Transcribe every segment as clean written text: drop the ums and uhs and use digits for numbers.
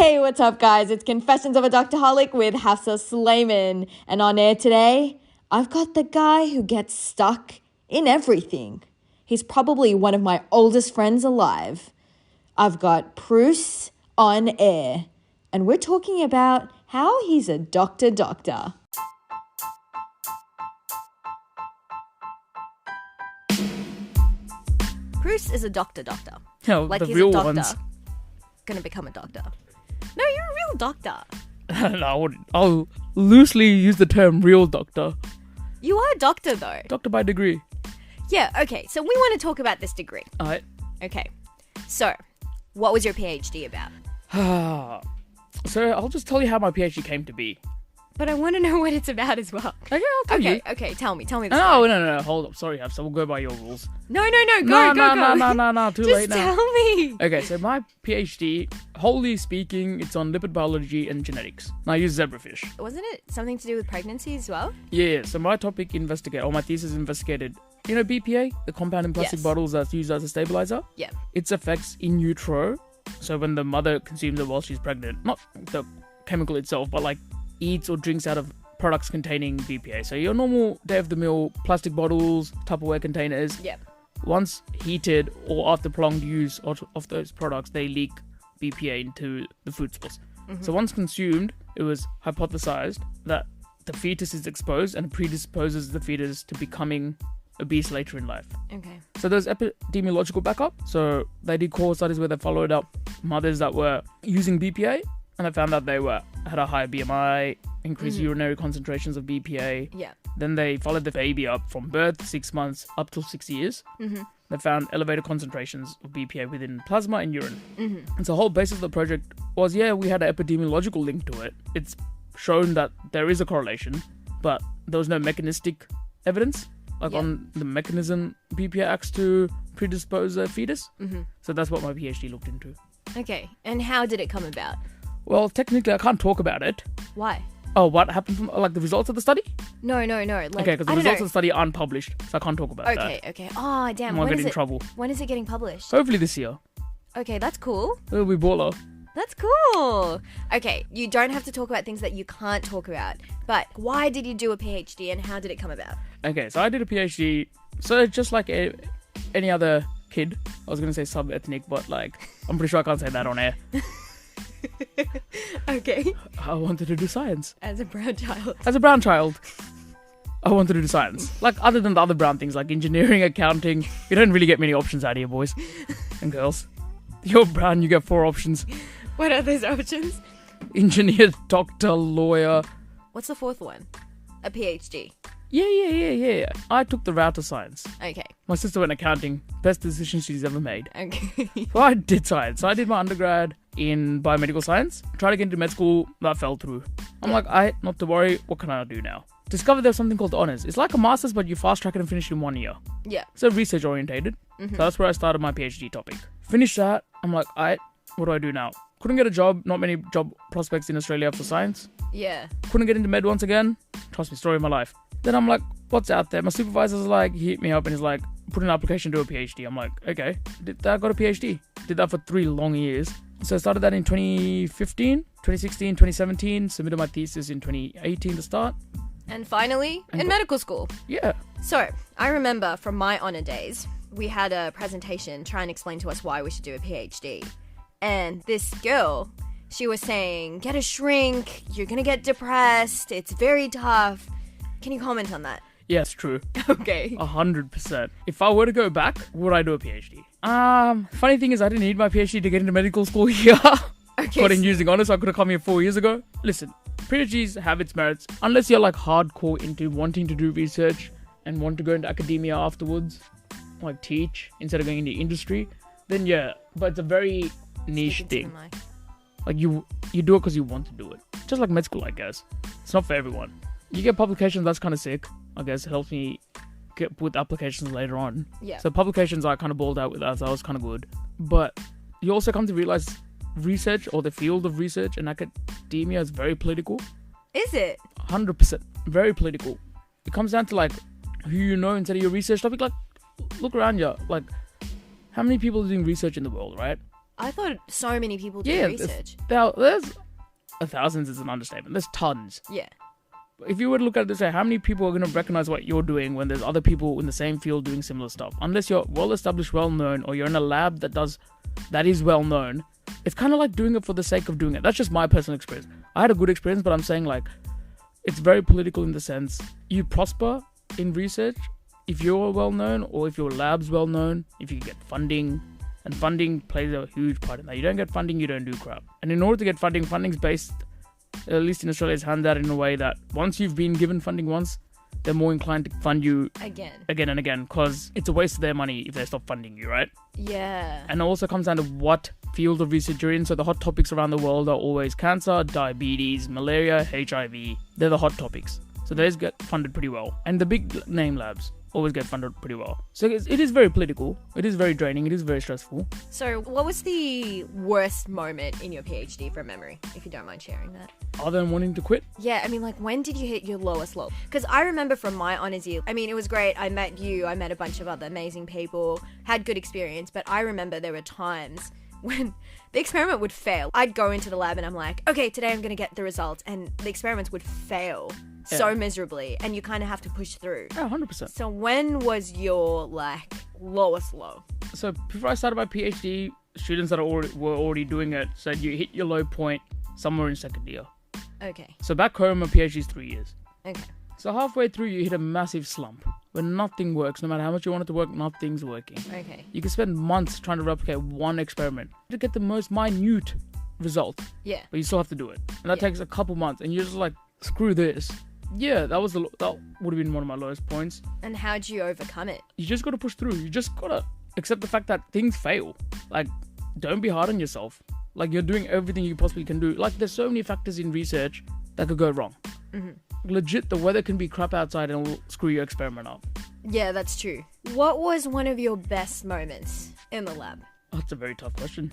Hey, what's up, guys? It's Confessions of a Doctorholic with Hafsa Suleiman. And on air today, I've got the guy who gets stuck in everything. He's probably one of my oldest friends alive. I've got Prus on air. And we're talking about how he's a doctor. Prus is a doctor. No, like the he's real a doctor. ones. Gonna become a doctor. No, you're a real doctor. No, I'll loosely use the term real doctor. You are a doctor, though. Doctor by degree. Yeah, okay. So we want to talk about this degree. Alright. Okay. So, what was your PhD about? So I'll just tell you how my PhD came to be. But I want to know what it's about as well. Okay, I'll tell you. Okay, tell me. The No, hold up. Sorry, Hafsa. We'll go by your rules. No, go. No, too late now. Just tell me. Okay, so my PhD, wholly speaking, it's on lipid biology and genetics. And I use zebrafish. Wasn't it something to do with pregnancy as well? Yeah, so my my thesis investigated, BPA, the compound in plastic Yes. bottles that's used as a stabilizer. Yeah. Its effects in utero. So when the mother consumes it while she's pregnant, not the chemical itself, but like eats or drinks out of products containing BPA. So your normal day-of-the-mill plastic bottles, Tupperware containers. Yeah. Once heated or after prolonged use of those products, they leak BPA into the food source. Mm-hmm. So once consumed, it was hypothesized that the fetus is exposed and predisposes the fetus to becoming obese later in life. Okay. So there's epidemiological backup. So they did core studies where they followed up mothers that were using BPA, and they found that they had a higher BMI, increased urinary concentrations of BPA. Yeah. Then they followed the baby up from birth, 6 months, up to 6 years. Mm-hmm. They found elevated concentrations of BPA within plasma and urine. Mm-hmm. And so the whole basis of the project was, we had an epidemiological link to it. It's shown that there is a correlation, but there was no mechanistic evidence, on the mechanism BPA acts to predispose a fetus. Mm-hmm. So that's what my PhD looked into. Okay. And how did it come about? Well, technically, I can't talk about it. Why? Oh, what happened from, the results of the study? No. Like, Okay, because the results of the study aren't published, so I can't talk about that. Okay. Oh, damn. I might get in trouble. When is it getting published? Hopefully this year. Okay, that's cool. It'll be baller. That's cool. Okay, you don't have to talk about things that you can't talk about. But why did you do a PhD and how did it come about? Okay, so I did a PhD. So just like any other kid, I was going to say sub-ethnic, but I'm pretty sure I can't say that on air. Okay. I wanted to do science. As a brown child. As a brown child, I wanted to do science. Other than the other brown things like engineering, accounting, you don't really get many options out here, boys and girls. You're brown, you get 4 options. What are those options? Engineer, doctor, lawyer. What's the 4th one? A PhD. Yeah. I took the route of science. Okay. My sister went accounting. Best decision she's ever made. Okay. So I did science. So I did my undergrad in biomedical science. Tried to get into med school. That fell through. I'm not to worry. What can I do now? Discovered there's something called honours. It's like a master's, but you fast track it and finish in 1 year. Yeah. So research orientated. Mm-hmm. So that's where I started my PhD topic. Finished that. I'm what do I do now? Couldn't get a job. Not many job prospects in Australia for science. Yeah. Couldn't get into med once again. Trust me, story of my life. Then I'm like, what's out there? My supervisor's he hit me up and he's like, put an application to a PhD. I'm like, okay. I got a PhD. Did that for 3 long years. So I started that in 2015, 2016, 2017. Submitted my thesis in 2018 to start. And finally, in medical school. Yeah. So, I remember from my honour days, we had a presentation trying to explain to us why we should do a PhD. And this girl, she was saying, get a shrink, you're going to get depressed, it's very tough. Can you comment on that? Yeah, it's true. Okay. 100%. If I were to go back, would I do a PhD? Funny thing is I didn't need my PhD to get into medical school here. Okay. Got in using honours, so I could have come here 4 years ago. Listen, PhDs have its merits. Unless you're hardcore into wanting to do research and want to go into academia afterwards, teach instead of going into industry, then yeah. But it's a very niche thing. You do it because you want to do it. Just like med school, I guess. It's not for everyone. You get publications, that's kind of sick. I guess it helps me get with applications later on. Yeah. So publications I kind of balled out with that, so that was kind of good. But you also come to realize research or the field of research and academia is very political. Is it? 100%. Very political. It comes down to who you know instead of your research topic. Look around you. How many people are doing research in the world, right? I thought so many people do Yeah, research. there's thousands is an understatement. There's tons. Yeah. If you were to look at it and say, how many people are going to recognize what you're doing when there's other people in the same field doing similar stuff? Unless you're well-established, well-known, or you're in a lab that is well-known, it's kind of like doing it for the sake of doing it. That's just my personal experience. I had a good experience, but I'm saying, like, it's very political in the sense you prosper in research if you're well-known or if your lab's well-known, if you get funding. And funding plays a huge part in that. You don't get funding, you don't do crap. And in order to get funding, funding's based, at least in Australia, it's handed out in a way that once you've been given funding once, they're more inclined to fund you again and again, because it's a waste of their money if they stop funding you, right? Yeah. And it also comes down to what field of research you're in. So the hot topics around the world are always cancer, diabetes, malaria, HIV. They're the hot topics. So those get funded pretty well. And the big name labs always get funded pretty well. So it is very political. It is very draining. It is very stressful. So what was the worst moment in your PhD from memory, if you don't mind sharing that? Other than wanting to quit? Yeah, I mean, like, when did you hit your lowest low? Because I remember from my honours year, I mean, it was great. I met you. I met a bunch of other amazing people. Had good experience. But I remember there were times when the experiment would fail. I'd go into the lab and I'm like, okay, today I'm going to get the results. And the experiments would fail so miserably. And you kind of have to push through. Oh, 100%. So when was your, like, lowest low? So before I started my PhD, students that were already doing it said you hit your low point somewhere in second year. Okay. So back home, my PhD is 3 years. Okay. So halfway through, you hit a massive slump where nothing works. No matter how much you want it to work, nothing's working. Okay. You can spend months trying to replicate one experiment to get the most minute result. Yeah. But you still have to do it. And that takes a couple months. And you're just like, screw this. Yeah, that would have been one of my lowest points. And how'd you overcome it? You just got to push through. You just got to accept the fact that things fail. Like, don't be hard on yourself. Like, you're doing everything you possibly can do. Like, there's so many factors in research that could go wrong. Mm-hmm. Legit, the weather can be crap outside and it'll screw your experiment up. Yeah, that's true. What was one of your best moments in the lab? Oh, that's a very tough question.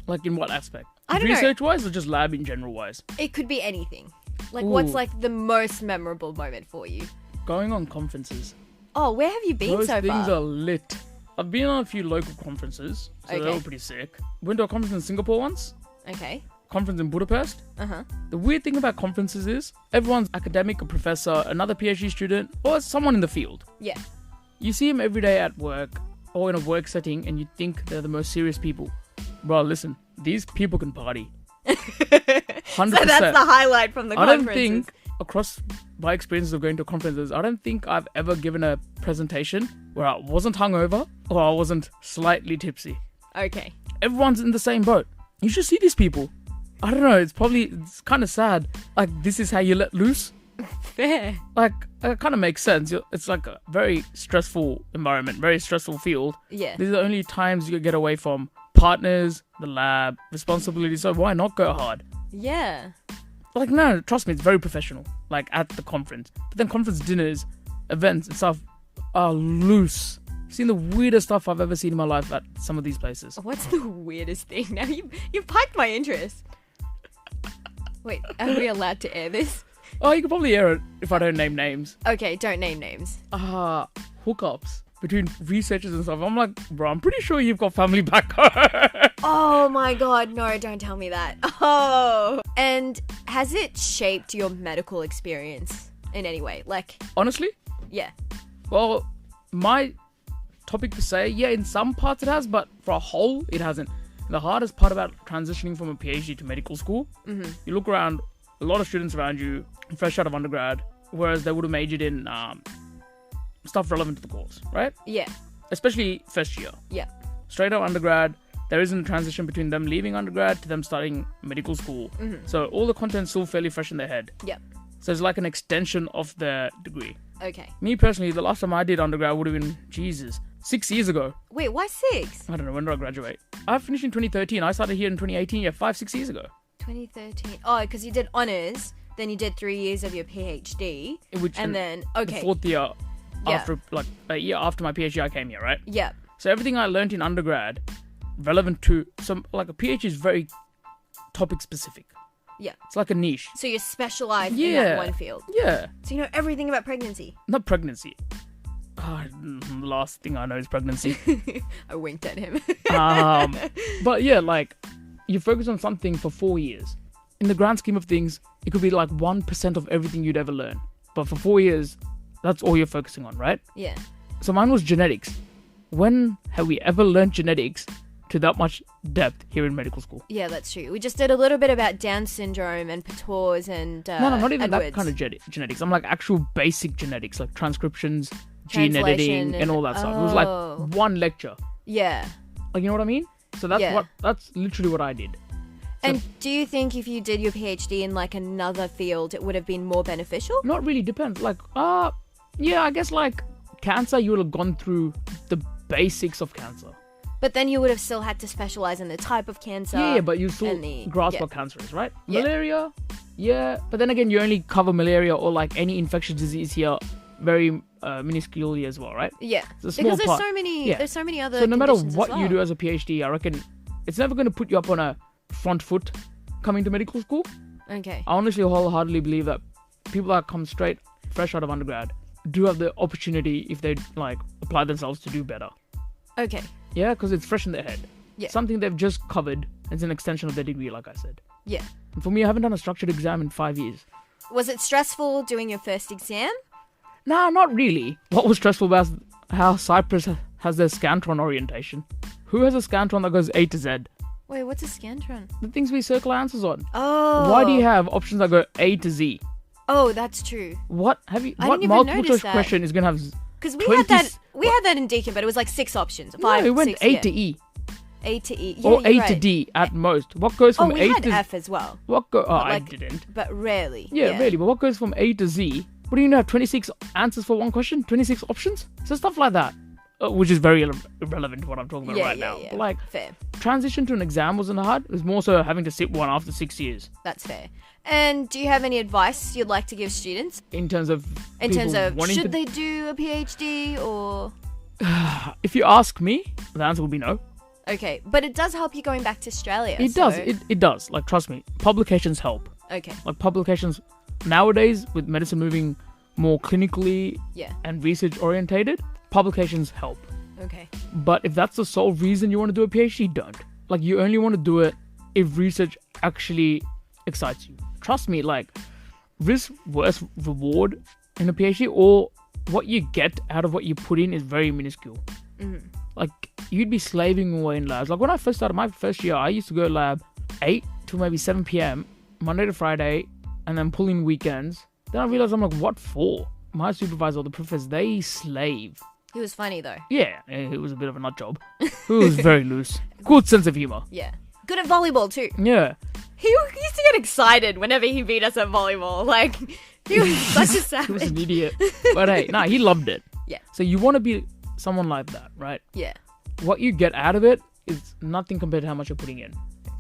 Like, in what aspect? I don't know. Research-wise or just lab in general-wise? It could be anything. Like, Ooh. what's, like, the most memorable moment for you? Going on conferences. Oh, where have you been Those so far? things are lit. I've been on a few local conferences, so they were pretty sick. Went to a conference in Singapore once. Okay. Conference in Budapest. Uh-huh. The weird thing about conferences is everyone's academic, a professor, another PhD student, or someone in the field. Yeah. You see them every day at work or in a work setting and you think they're the most serious people. Bro, listen, these people can party. 100%. So that's the highlight from the conferences. I don't think, across my experiences of going to conferences, I don't think I've ever given a presentation where I wasn't hungover or I wasn't slightly tipsy. Okay. Everyone's in the same boat. You should see these people. I don't know, it's kind of sad. Like, this is how you let loose. Fair. Like, it kind of makes sense. It's like a very stressful environment, very stressful field. Yeah. These are the only times you get away from partners, the lab, responsibilities. So why not go hard? Yeah. Like, no, trust me, it's very professional. Like, at the conference. But then conference dinners, events and stuff are loose. I've seen the weirdest stuff I've ever seen in my life at some of these places. What's the weirdest thing? Now you've piqued my interest. Wait, are we allowed to air this? Oh, you could probably air it if I don't name names. Okay, don't name names. Hookups between researchers and stuff. I'm like, bro, I'm pretty sure you've got family back home. Oh my god, no, don't tell me that. Oh. And has it shaped your medical experience in any way? Like, honestly? Yeah. Well, my topic per se, yeah, in some parts it has, but for a whole, it hasn't. The hardest part about transitioning from a PhD to medical school, you look around, a lot of students around you, fresh out of undergrad, whereas they would have majored in stuff relevant to the course, right? Yeah. Especially first year. Yeah. Straight out of undergrad, there isn't a transition between them leaving undergrad to them starting medical school. So all the content's still fairly fresh in their head. Yeah. So it's like an extension of their degree. Okay. Me personally, the last time I did undergrad would have been, 6 years ago. Wait, why 6? I don't know, when did I graduate? I finished in 2013. I started here in 2018, 5-6 years ago. 2013. Oh, because you did honours, then you did 3 years of your PhD, then, okay. The fourth year, after, like, a year after my PhD, I came here, right? Yeah. So everything I learned in undergrad, relevant to some, like, a PhD is very topic specific. Yeah. It's like a niche. So you're specialised in that one field. Yeah. So you know everything about pregnancy. Not pregnancy. last thing I know is pregnancy. I winked at him. But yeah, like, you focus on something for 4 years. In the grand scheme of things, it could be like 1% of everything you'd ever learn. But for 4 years, that's all you're focusing on, right? Yeah. So mine was genetics. When have we ever learned genetics to that much depth here in medical school? Yeah, that's true. We just did a little bit about Down syndrome and Pators and No, not even Edwards. that kind of genetics. I'm like actual basic genetics, like transcriptions, gene editing, and all that stuff. It was like one lecture. Yeah. Like, you know what I mean? So that's literally what I did. And do you think if you did your PhD in like another field, it would have been more beneficial? Not really, depends. Like, yeah, I guess like cancer, you would have gone through the basics of cancer. But then you would have still had to specialize in the type of cancer. Yeah, but you still grasp what cancer is, right? Malaria, yeah. But then again, you only cover malaria or like any infectious disease here very minusculely as well, right? Yeah, it's a small because part. There's so many other. So no matter conditions what as well. you do as a PhD, I reckon it's never going to put you up on a front foot coming to medical school. Okay. I honestly wholeheartedly believe that people that come straight fresh out of undergrad do have the opportunity if they like apply themselves to do better. Okay. Yeah, because it's fresh in their head. Yeah. Something they've just covered. It's an extension of their degree, like I said. Yeah. And for me, I haven't done a structured exam in 5 years. Was it stressful doing your first exam? Nah, not really. What was stressful about how Cyprus has their Scantron orientation. Who has a Scantron that goes A to Z? Wait, what's a Scantron? The things we circle answers on. Oh. Why do you have options that go A to Z? Oh, that's true. What have you? I What didn't even multiple notice choice that. question is gonna have? Because we had that in Deakin, but it was like 6 options. 5, No, it went 6, A to E. A to E. Yeah, Or A you're to right. D at most. What goes Oh, from we A had to F as well. what go? Oh, I like- didn't. But rarely. Yeah, really. But what goes from A to Z? What do you know? Have 26 answers for one question? 26 options? So stuff like that, which is very irrelevant to what I'm talking about right now. Yeah. But like, Fair. transition to an exam wasn't hard. It was more so having to sit one after 6 years. That's fair. And do you have any advice you'd like to give students? In terms of wanting should to, they do a PhD or... if you ask me, the answer would be no. Okay, but it does help you going back to Australia. It does. It does. Like, trust me, publications help. Okay. Like, publications nowadays, with medicine moving more clinically Yeah. and research orientated, publications help. Okay. But if that's the sole reason you want to do a PhD, don't. Like, you only want to do it if research actually excites you. Trust me, like, risk versus reward in a PhD, or what you get out of what you put in is very minuscule. Mm-hmm. Like, you'd be slaving away in labs. Like, when I first started my first year, I used to go lab 8 to maybe 7 p.m, Monday to Friday, and then pull in weekends. Then I realized, I'm like, what for? My supervisor or the professors, they slave. He was funny though. Yeah, it was a bit of a nut job. It was very loose. Good sense of humor. Yeah. Good at volleyball too. Yeah. He used to get excited whenever he beat us at volleyball. Like, he was such a He was savage. an idiot. But hey, nah, he loved it. Yeah. So you want to be someone like that, right? Yeah. What you get out of it is nothing compared to how much you're putting in.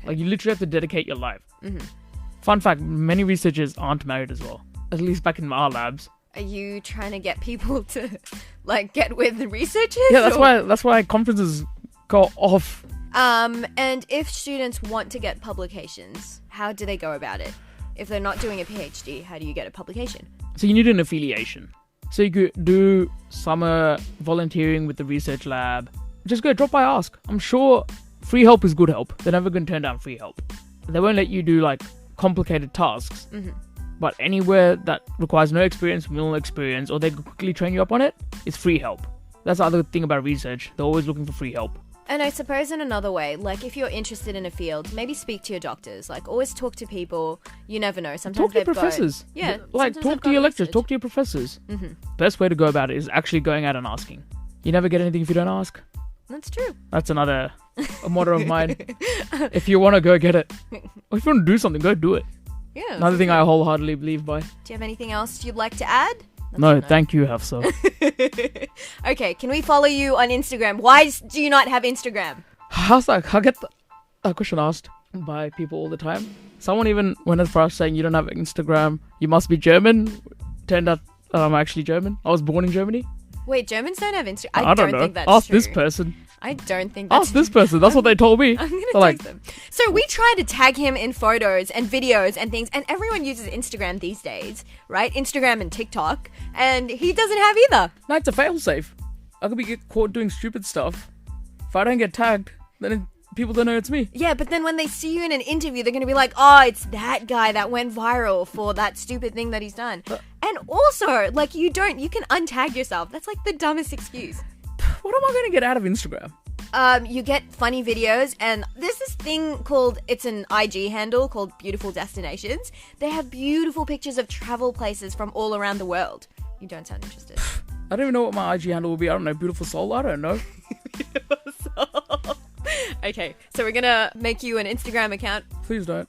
Like, you literally have to dedicate your life. Mm-hmm. Fun fact, many researchers aren't married as well. At least back in our labs. Are you trying to get people to, like, get with the researchers? Yeah, or- that's why conferences go off. And if students want to get publications, how do they go about it? If they're not doing a PhD, how do you get a publication? So you need an affiliation. So you could do summer volunteering with the research lab. Just go drop by ask. I'm sure free help is good help. They're never going to turn down free help. They won't let you do like complicated tasks. Mm-hmm. But anywhere that requires no experience, minimal experience, or they could quickly train you up on it, it's free help. That's the other thing about research. They're always looking for free help. And I suppose in another way, like if you're interested in a field, maybe speak to your doctors. Like always talk to people. You never know. Sometimes Talk to your they've got- professors. Yeah. Like, sometimes they've talk to got your lecturers. research. Talk to your professors. Mm-hmm. Best way to go about it is actually going out and asking. You never get anything if you don't ask. That's true. That's a motto of mine. If you want to go get it. Or if you want to do something, go do it. Yeah. Another thing I wholeheartedly believe by. Do you have anything else you'd like to add? No, thank you, Hafsa. Okay, can we follow you on Instagram? Why do you not have Instagram? I get that question asked by people all the time. Someone even went as far as saying you don't have Instagram, you must be German. Turned out I'm actually German. I was born in Germany. Wait, Germans don't have Instagram? I don't know. think that's Ask true. this person. I don't think that's Ask this person. That's what they told me. I'm gonna They're text them. So we try to tag him in photos and videos and things, and everyone uses Instagram these days, right? Instagram and TikTok, and he doesn't have either. No, it's a failsafe. I could be get caught doing stupid stuff. If I don't get tagged, then people don't know it's me. Yeah, but then when they see you in an interview, they're gonna be like, "Oh, it's that guy that went viral for that stupid thing that he's done." And also, like, you can untag yourself. That's like the dumbest excuse. What am I going to get out of Instagram? You get funny videos, and there's this thing called, it's an IG handle called Beautiful Destinations. They have beautiful pictures of travel places from all around the world. You don't sound interested. I don't even know what my IG handle will be. I don't know. Beautiful soul? I don't know. Okay, so we're gonna make you an Instagram account. Please don't.